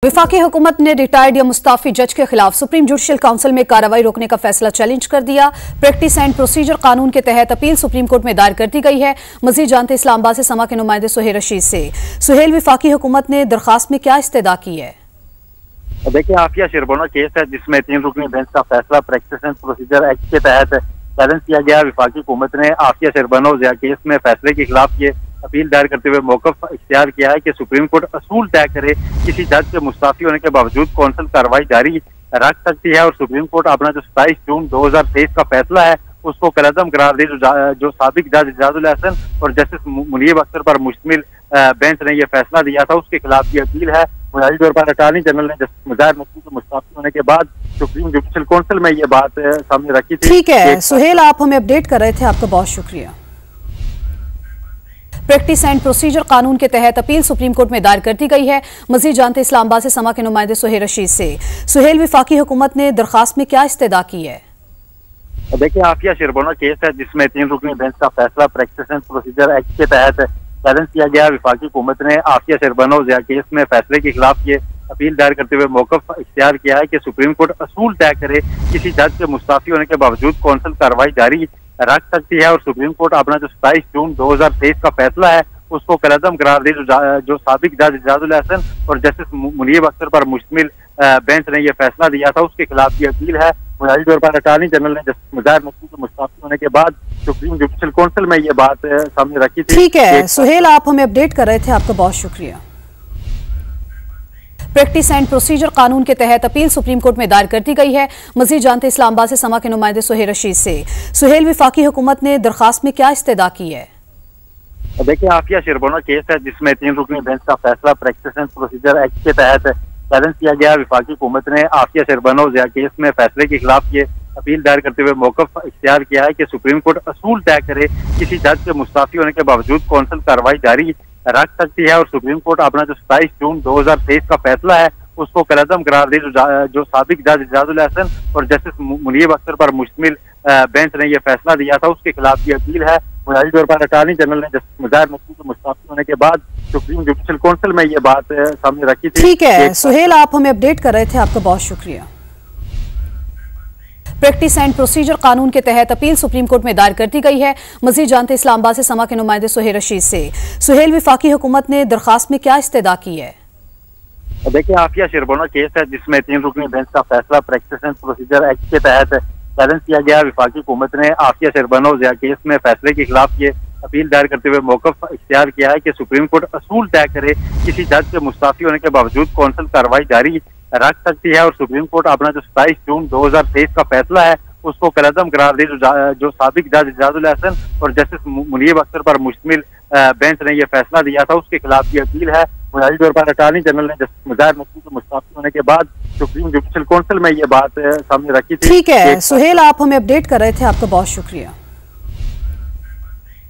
वफाकी हुकूमत ने रिटायर्ड या मुस्ताफी जज के खिलाफ सुप्रीम जुडिशल काउंसिल में कार्रवाई रोकने का फैसला चैलेंज कर दिया। प्रैक्टिस एंड प्रोसीजर कानून के तहत अपील सुप्रीम कोर्ट में दायर कर दी गई है। मजीद जानते इस्लामाबाद से समा के नुमाइंदे सुहेल रशीद से। सुहेल, वफाकी हुकूमत ने दरखास्त में क्या इस्तदा की है? देखिए, आफिया शिरबोना केस है जिसमें 3 रुकनी बेंच का फैसला प्रैक्टिस एंड प्रोसीजर एक्ट के तहत चैलेंज किया गया। वफाकी हुकूमत ने आफिया शिरबोना केस में फैसले के खिलाफ ये अपील दायर करते हुए मौकफ इख्तियार किया है कि सुप्रीम कोर्ट असूल तय करे किसी जज के मुस्ताफी होने के बावजूद कौंसिल कार्रवाई जारी रख सकती है। और सुप्रीम कोर्ट अपना जो 27 जून 2023 का फैसला है उसको कलअदम करार दे। जो साबिक जज इजाजुल हसन और जस्टिस मुनीब अख्तर पर मुश्तमिल बेंच ने यह फैसला दिया था, उसके खिलाफ ये अपील है। बुनियादी तौर पर अटॉर्नी जनरल ने जस्टिस मुजाहिर नकवी के मुस्ताफी होने के बाद सुप्रीम जुडिशल काउंसिल में ये बात सामने रखी थी। ठीक है सुहेल, आप हमें अपडेट कर रहे थे, आपका बहुत शुक्रिया। प्रैक्टिस एंड प्रोसीजर कानून के तहत अपील सुप्रीम कोर्ट में दायर कर दी गई है। मजीद जानते इस्लामाबाद से समा के नुमाइंदे सुहेल रशीद से। सुहेल, वफाकी हुकूमत ने दरखास्त में क्या इस्तदा की है? देखिए, आफिया शिरबोना केस है जिसमें 3 रुकनी बेंच का फैसला प्रैक्टिस एंड प्रोसीजर एक्ट के तहत चैलेंज किया गया। वफाकी हुकूमत ने आफिया शिरबोना केस में फैसले के खिलाफ ये अपील दायर करते हुए मौकफ इख्तियार किया है कि सुप्रीम कोर्ट असूल तय करे किसी जज के मुस्ताफी होने के बावजूद कौंसिल कार्रवाई जारी रख सकती है। और सुप्रीम कोर्ट अपना जो 27 जून 2023 का फैसला है उसको कलअदम करार दे। जो साबिक जज इजाजुल हसन और जस्टिस मुनीब अख्तर पर मुश्तमिल बेंच ने यह फैसला दिया था, उसके खिलाफ ये अपील है। बुनियादी तौर पर अटॉर्नी जनरल ने जस्टिस मुजाहिर नकवी के मुस्ताफी होने के बाद सुप्रीम जुडिशल काउंसिल में ये बात सामने रखी थी। ठीक है सुहेल, आप हमें अपडेट कर रहे थे, आपका बहुत शुक्रिया। प्रैक्टिस एंड प्रोसीजर कानून के तहत अपील सुप्रीम कोर्ट में दायर कर दी गई है। मजीद जानते इस्लामाबाद से समा के नुमाइंदे सुहेल रशीद से। सुहेल, वफाकी हुकूमत ने दरखास्त में क्या इस्तदा की है? देखिए, आफिया शिरबोना केस है जिसमें 3 रुकनी बेंच का फैसला प्रैक्टिस एंड प्रोसीजर एक्ट के तहत चैलेंज किया गया। वफाकी हुकूमत ने आफिया शिरबोना केस में फैसले के खिलाफ ये अपील दायर करते हुए मौकफ इख्तियार किया है कि सुप्रीम कोर्ट असूल तय करे किसी जज के मुस्ताफी होने के बावजूद कौंसिल कार्रवाई जारी रख सकती है। और सुप्रीम कोर्ट अपना जो 27 जून 2023 का फैसला है उसको कलअदम करार दे। जो साबिक जज इजाजुल हसन और जस्टिस मुनीब अख्तर पर मुश्तमिल बेंच ने यह फैसला दिया था, उसके खिलाफ ये अपील है। बुनियादी तौर पर अटॉर्नी जनरल ने जस्टिस मुजाहिर नकवी के मुस्ताफी होने के बाद सुप्रीम जुडिशल काउंसिल में ये बात सामने रखी थी। ठीक है सुहेल, आप हमें अपडेट कर रहे थे, आपका बहुत शुक्रिया। प्रैक्टिस एंड प्रोसीजर कानून के तहत अपील सुप्रीम कोर्ट में दायर कर दी गई है। मजीद जानते इस्लामाबाद से समा के नुमाइंदे सुहेल रशीद से। सुहेल, वफाकी हुकूमत ने दरखास्त में क्या इस्तदा की है? देखिए, आफिया शिरबोना केस है जिसमें 3 रुकनी बेंच का फैसला प्रैक्टिस एंड प्रोसीजर एक्ट के तहत चैलेंज किया गया। वफाकी हुकूमत ने आफिया शिरबोना केस में फैसले के खिलाफ ये अपील दायर करते हुए मौकफ इख्तियार किया है कि सुप्रीम कोर्ट असूल तय करे किसी जज के मुस्ताफी होने के बावजूद कौंसिल कार्रवाई जारी रख सकती है। और सुप्रीम कोर्ट अपना जो 27 जून 2023 का फैसला है उसको कलअदम करार दे। जो साबिक जज इजाजुल हसन और जस्टिस मुनीब अख्तर पर मुश्तमिल बेंच ने यह फैसला दिया था, उसके खिलाफ ये अपील है। बुनियादी तौर पर अटॉर्नी जनरल ने जस्टिस मुजाहिर नकवी के मुस्ताफी होने के बाद सुप्रीम जुडिशल काउंसिल में ये बात सामने रखी थी। ठीक है सुहेल, आप हमें अपडेट कर रहे थे, आपका बहुत शुक्रिया।